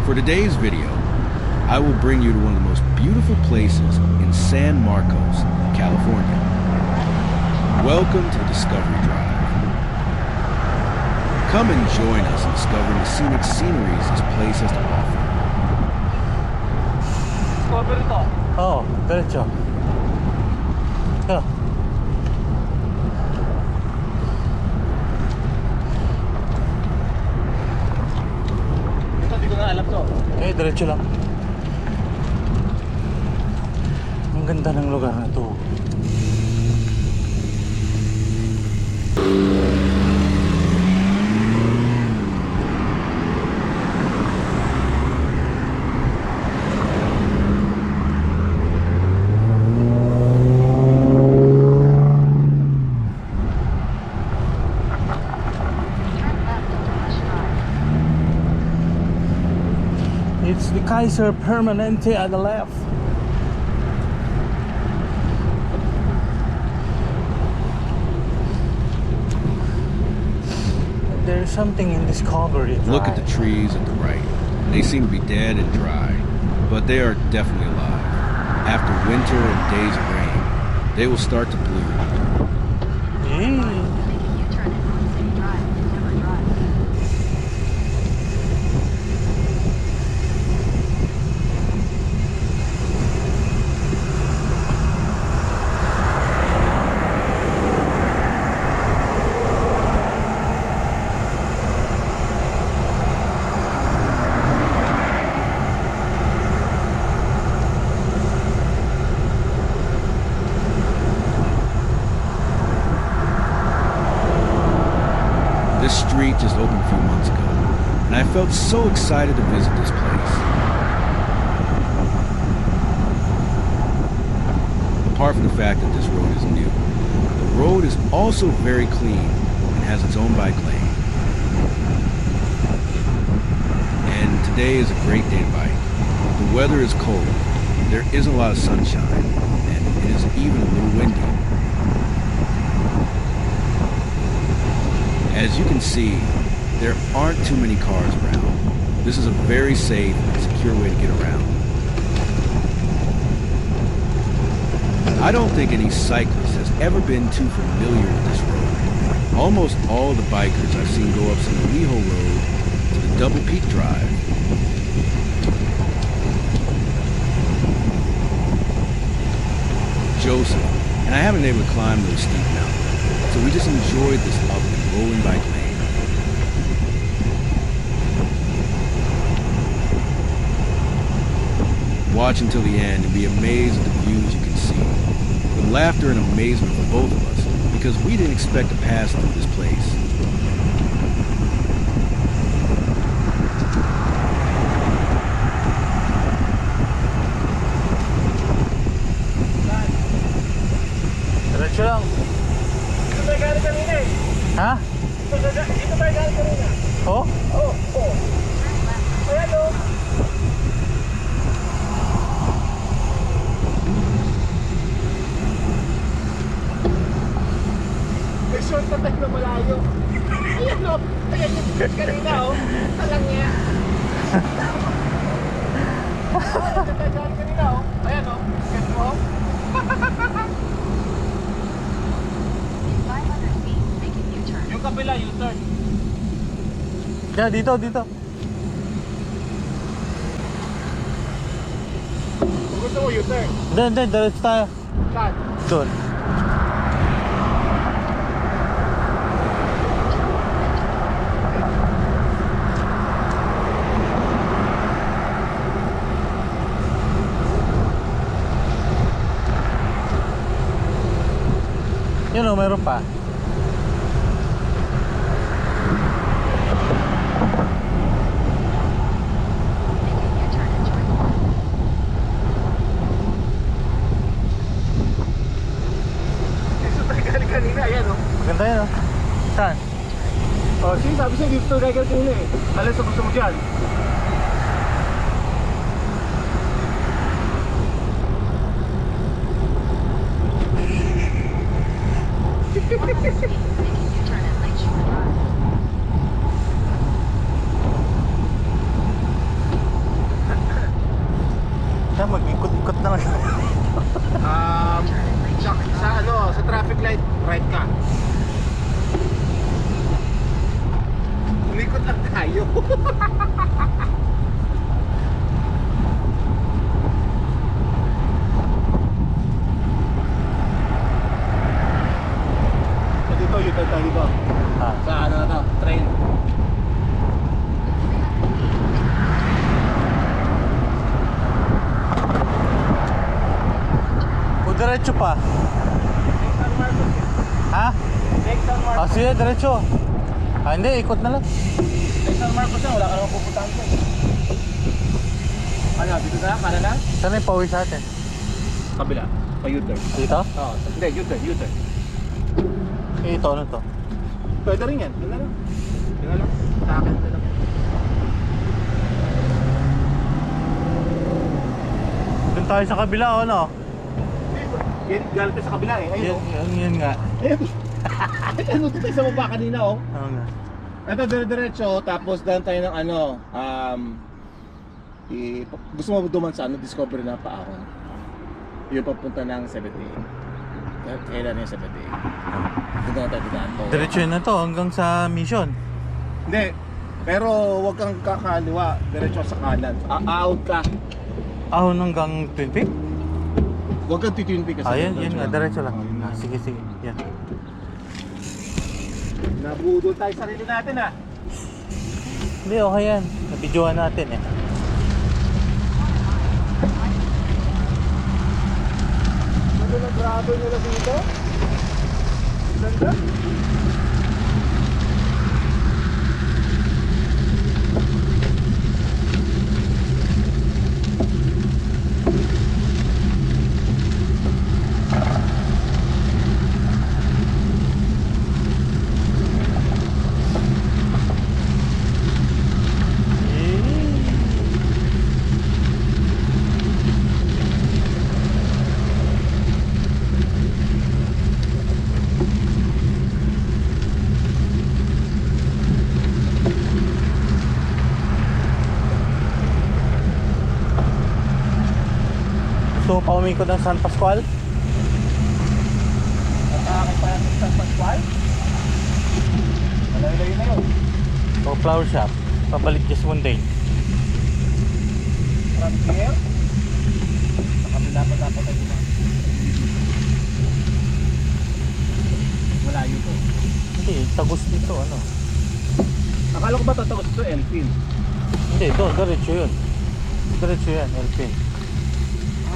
For today's video, I will bring you to one of the most beautiful places in San Marcos, California. Welcome to Discovery Drive. Come and join us in discovering the scenic sceneries this place has to offer. Discovery to? Oo, diretso. Ito, di ko na alam to. Diretso lang. Ang ganda ng lugar na to. It's the Kaiser Permanente at the left. There's something in Discovery Drive. Look at the trees at the right. They seem to be dead and dry, but they are definitely alive. After winter and days of rain, they will start to bloom. This street just opened a few months ago, and I felt so excited to visit this place. Apart from the fact that this road is new, the road is also very clean and has its own bike lane. And today is a great day to bike. The weather is cold, there isn't a lot of sunshine, and it is even a little windy. As you can see, there aren't too many cars around. This is a very safe and secure way to get around. I don't think any cyclist has ever been too familiar with this road. Almost all the bikers I've seen go up Sinalijo Road to the Double Peak Drive. Joseph and I haven't been able to climb those steep mountains, so we just enjoyed this up and rolling bike lane. Watch until the end and be amazed at the views you can see. With laughter and amazement for both of us, because we didn't expect to pass through this place. Diretso lang. Dito tayo galing kanina eh. Ha? Dito tayo galing kanina. Oh? Oo. Ayan o. May shortcut tayo na malayo. Ayan o. Ayan yung kanina o. Talang niya. Dito tayo galing kanina o. Ayan o. Get mo o. Yung kapila, U-turn. Yeah, dito. Kung gusto mo, U-turn. Hindi, diretso tayo. Saan? Doon. Yun o, meron pa. Kanina, ayan o. Maganda yun o. Saan? Oh, sige, sabi siya dito tayo galing kanina eh. Alam sa gusto mo dyan. Dito, U-turn tayo dito. Ah. Sa ano na to, train. O diretso pa. San Marcos. Ha? Lake San Marcos. Ah, sige, diretso. Ah, hindi, ikot na lang. Lake San Marcos na, wala ka naman pupuntahan ko. Ano, dito na? Kanan na? Saan yung pauwi sa atin? Kabila. Pa U-turn. Dito? Oo, hindi, U-turn, U-turn. Eh, ito, ano to? Pwede rin yan. Yun na lang. Yun na lang. Sa akin na lang. Doon tayo sa kabila, o ano? Yan, galit ka sa kabila eh. Ayun, Yan nga. Ayun. Ano ito tayo sa baba kanina oh. Ano nga? Ito dire-diretso tapos daan tayo ng ano gusto mo duman sa ano discovery na paahon. Yung papunta ng 78. Kailan yung 78? Doon na tayo daan po. Diretso yun na to, hanggang sa mission. Hindi. Pero wag kang kakaliwa, diretso sa kanan. Out ka. Ahon hanggang Twin Peak? Wag kang titwin kasi. Ah, yan nga, diretso lang. Ah, sige, sige. Yan. Nabudol tayo sa sarili natin ah. Hindi, okay yan. Nabidyohan natin eh. Ano na grabe nila dito? Ganda? Gusto mo pa umikot ng San Pascual? At akin pa yung San Pascual? Malayo-layo na yun. O flower shop? Pabalik just mundane. Frontier? Sa kabila pa dapat tayo na. Malayo to. Hindi, tagus dito, ano? Akala ko ba tatapos ito, Elpin? Hindi, doon, diretso yun. Diretso yan, Elpin.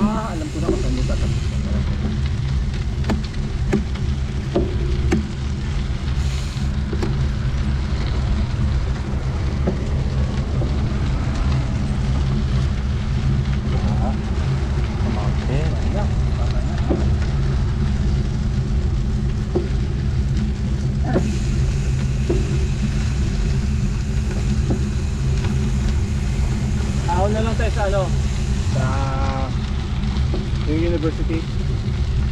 Alam ko na kung saan mo tatapos. Ah, mountain. Ahon na lang tayo sa ano? Sa yung university.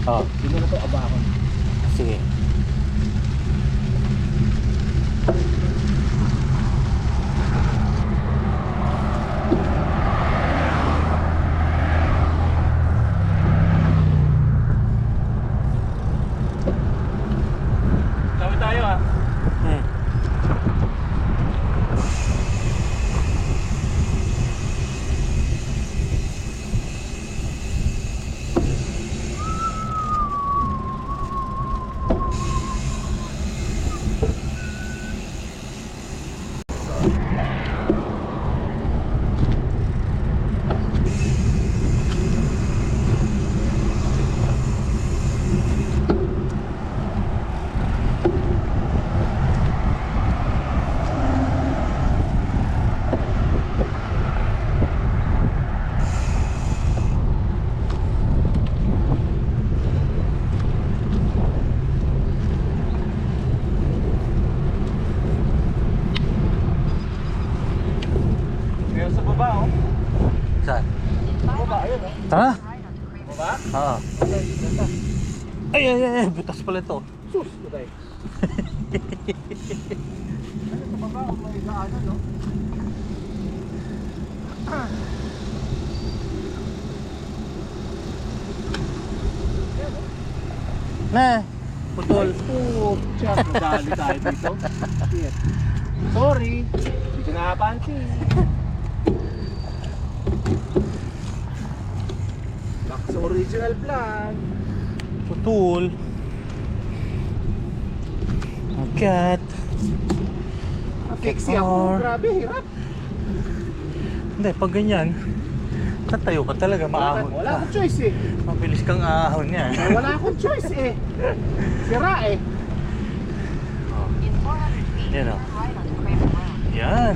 Oh, Dito na to abahon. sige. Tawid tayo ah. Hmm. Meron sa baba oh. Saan? Sa baba, ayun oh. Tara! Baba? Oo. Okay, ganda. Ay, ay, ay, butas pala ito. Sus, patay. Ano sa baba, kung may daanan no? Ne, Putol. Oh, chat. Madali tayo dito. Shit. Sorry. Hindi ko nakapansin. Back sa original plan. Putol. Akyat. Fixie ako. Grabe, hirap. Hindi, pag ganyan, tatayo ka talaga, maahon Wala ka. akong choice eh. Mabilis kang ahon yan. Wala akong choice eh. Sira eh. In 400 feet, Yan o. turn right onto Kramer Road. Yan.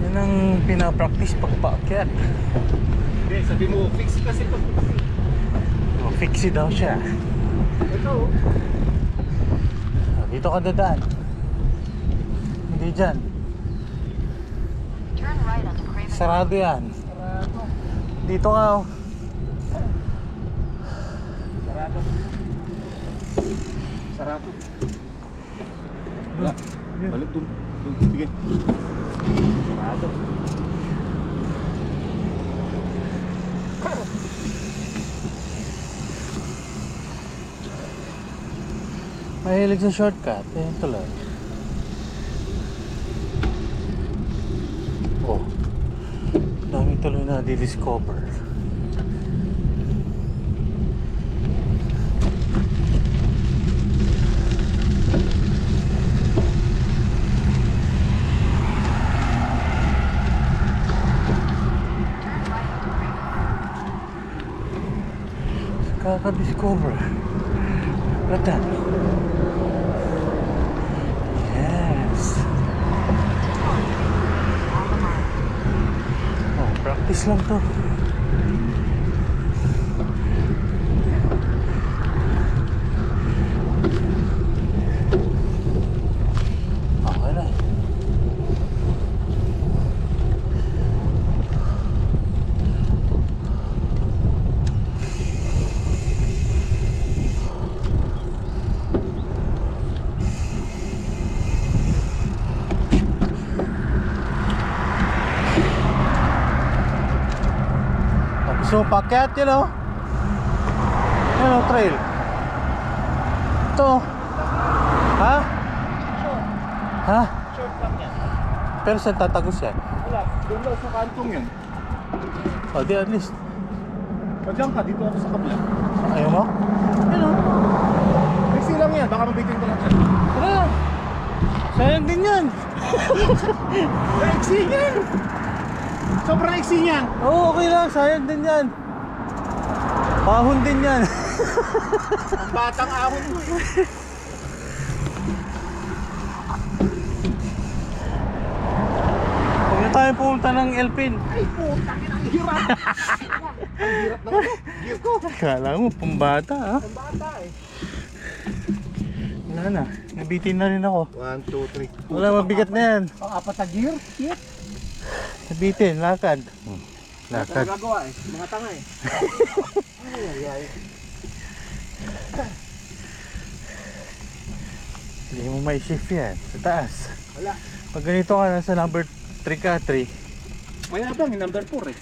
Yan ang pinapractice pagpaakyat. Hindi, sabi mo, fixie kasi ito. Oh, fixie daw siya. Ito. Dito ka dadaan. Hindi dyan. Turn right onto Kramer Sarado yan. Sarado. Dito ka oh. Sarado. Sarado. Wala. Balik dun. Sige. Sarado. Mahilig sa shortcut. Ayan tuloy. Oh. Dami tuloy na di-discover. Kaka-discover. Look at that. Yes. Oh, practice lang to. Okay na. So, pakyat yun o. Yan o, trail. Ito. Ha? Ha? Short lang yan. Pero saan tatagos yan? Wala. Doon daw sa kantong yun. O, di at least. Pagyan ka, dito ako sa kabla. Ayaw mo? Yan o. Fixie lang yan. Baka mabitin ko lang yan. Tara. Sayang din yan. Iksi yan! Sobrang iksi niyan. Oo, okay lang. Sayang din yan. Pahon din yan. Ang batang ahon mo. Huwag na tayo pumunta ng Elpin. Ay, putang ina, ang hirap. Ang hirap ng ano, gear ko. Kala mo, pambata ha? Ang bata eh. Wala na. Nabitin na rin ako. 1, 2, 3. Wala, mabigat na yan. Ang apat na gear? Shit. Nabitin, lakad. Ano Lakad. gagawa eh? Mga tanga eh. Ay, ay, ay. Hindi mo may shift yan. Sa taas. Wala. Pag ganito ka, nasa number 3 ka, 3. Mayabang yung number 4 eh.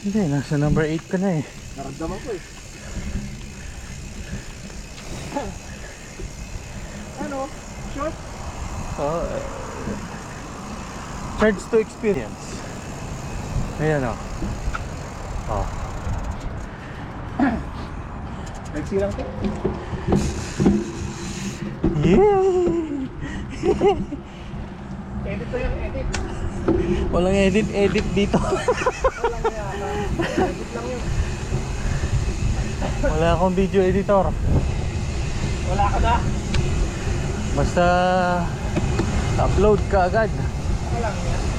Hindi, nasa number 8 ka na eh. Naramdaman ko eh. Ano? Short? Oh, charge to experience. Ayan o. Oh. Nagsilang ko? Yay! Edit to yung edit. Walang edit dito. Walang yata. Edit lang yun. Wala akong video editor. Wala ka na. Basta upload ka agad. Walang yan.